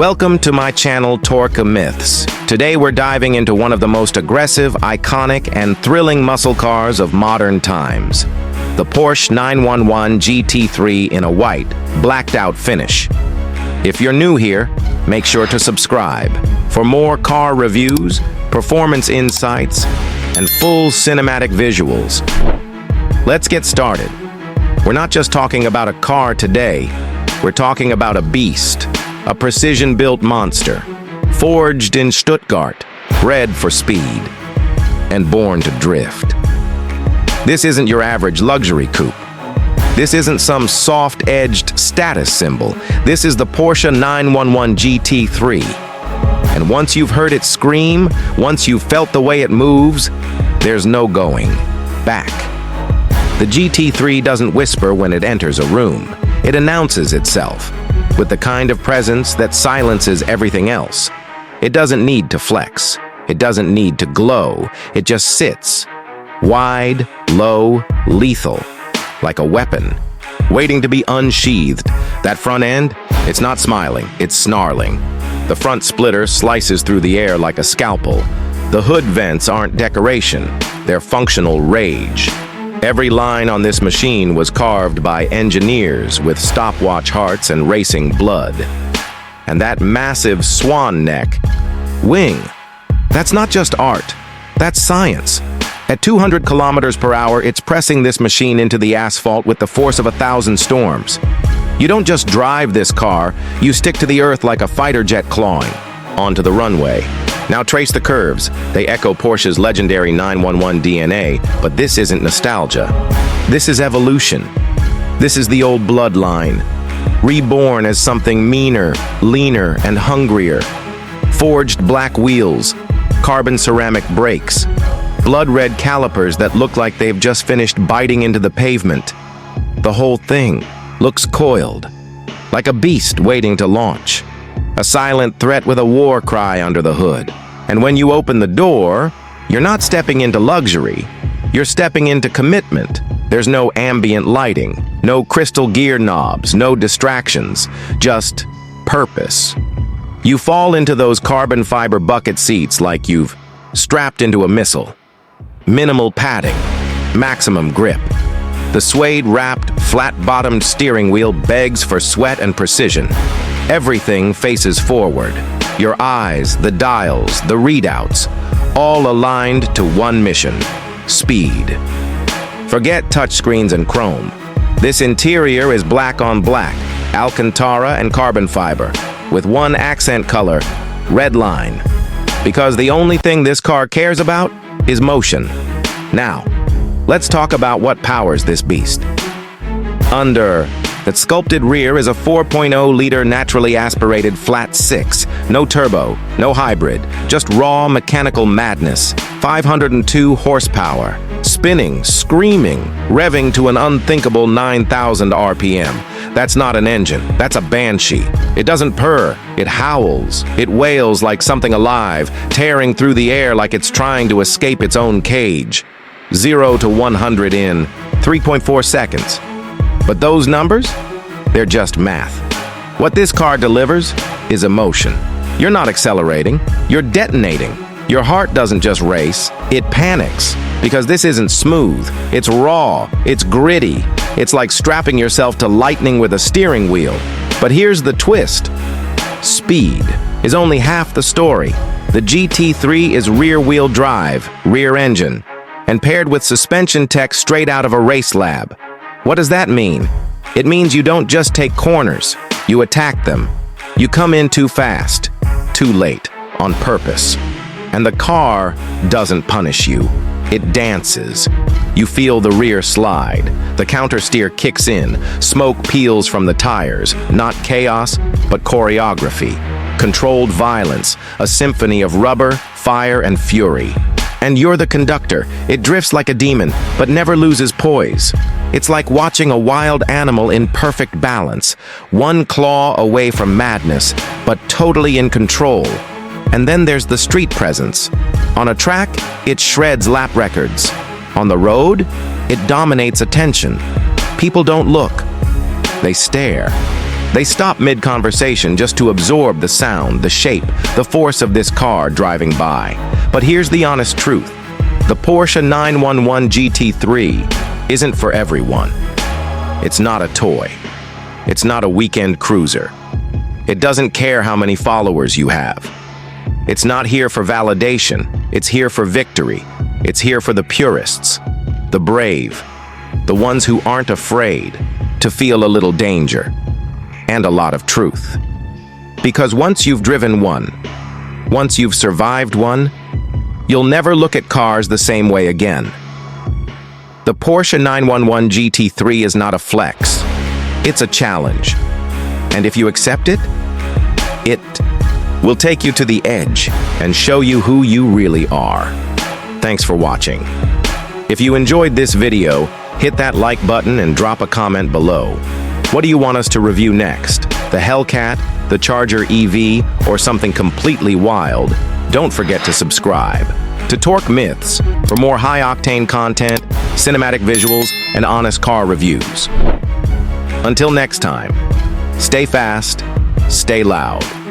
Welcome to my channel, Torque Mythz. Today we're diving into one of the most aggressive, iconic, and thrilling muscle cars of modern times. The Porsche 911 GT3 in a white, blacked-out finish. If you're new here, make sure to subscribe for more car reviews, performance insights, and full cinematic visuals. Let's get started. We're not just talking about a car today, we're talking about a beast. A precision-built monster, forged in Stuttgart, bred for speed, and born to drift. This isn't your average luxury coupe. This isn't some soft-edged status symbol. This is the Porsche 911 GT3. And once you've heard it scream, once you've felt the way it moves, there's no going back. The GT3 doesn't whisper when it enters a room. It announces itself, with the kind of presence that silences everything else. It doesn't need to flex. It doesn't need to glow. It just sits, wide, low, lethal, like a weapon, waiting to be unsheathed. That front end, it's not smiling, it's snarling. The front splitter slices through the air like a scalpel. The hood vents aren't decoration, they're functional rage. Every line on this machine was carved by engineers with stopwatch hearts and racing blood. And that massive swan neck, wing, that's not just art, that's science. At 200 kilometers per hour, it's pressing this machine into the asphalt with the force of 1,000 storms. You don't just drive this car, you stick to the earth like a fighter jet clawing onto the runway. Now trace the curves. They echo Porsche's legendary 911 DNA, but this isn't nostalgia. This is evolution. This is the old bloodline, reborn as something meaner, leaner, and hungrier. Forged black wheels, carbon ceramic brakes, blood-red calipers that look like they've just finished biting into the pavement. The whole thing looks coiled, like a beast waiting to launch. A silent threat with a war cry under the hood. And when you open the door, you're not stepping into luxury. You're stepping into commitment. There's no ambient lighting, no crystal gear knobs, no distractions, just purpose. You fall into those carbon fiber bucket seats like you've strapped into a missile. Minimal padding, maximum grip. The suede-wrapped, flat-bottomed steering wheel begs for sweat and precision. Everything faces forward. Your eyes, the dials, the readouts, all aligned to one mission: speed. Forget touchscreens and chrome. This interior is black on black, Alcantara and carbon fiber, with one accent color, Redline. Because the only thing this car cares about is motion. Now, let's talk about what powers this beast. Under that sculpted rear is a 4.0-liter naturally aspirated flat six. No turbo, no hybrid, just raw mechanical madness. 502 horsepower, spinning, screaming, revving to an unthinkable 9,000 RPM. That's not an engine, that's a banshee. It doesn't purr, it howls. It wails like something alive, tearing through the air like it's trying to escape its own cage. 0 to 100 in 3.4 seconds. But those numbers, they're just math. What this car delivers is emotion. You're not accelerating, you're detonating. Your heart doesn't just race, it panics. Because this isn't smooth, it's raw, it's gritty. It's like strapping yourself to lightning with a steering wheel. But here's the twist. Speed is only half the story. The GT3 is rear-wheel drive, rear engine, and paired with suspension tech straight out of a race lab. What does that mean? It means you don't just take corners, you attack them. You come in too fast, too late, on purpose. And the car doesn't punish you, it dances. You feel the rear slide, the countersteer kicks in, smoke peels from the tires, not chaos, but choreography. Controlled violence, a symphony of rubber, fire, and fury. And you're the conductor. It drifts like a demon, but never loses poise. It's like watching a wild animal in perfect balance, one claw away from madness, but totally in control. And then there's the street presence. On a track, it shreds lap records. On the road, it dominates attention. People don't look, they stare. They stop mid-conversation just to absorb the sound, the shape, the force of this car driving by. But here's the honest truth. The Porsche 911 GT3 isn't for everyone. It's not a toy. It's not a weekend cruiser. It doesn't care how many followers you have. It's not here for validation. It's here for victory. It's here for the purists, the brave, the ones who aren't afraid to feel a little danger and a lot of truth. Because once you've driven one, once you've survived one, you'll never look at cars the same way again. The Porsche 911 GT3 is not a flex. It's a challenge. And if you accept it, it will take you to the edge and show you who you really are. Thanks for watching. If you enjoyed this video, hit that like button and drop a comment below. What do you want us to review next? The Hellcat, the Charger EV, or something completely wild? Don't forget to subscribe to Torque Mythz for more high-octane content, cinematic visuals, and honest car reviews. Until next time, stay fast, stay loud.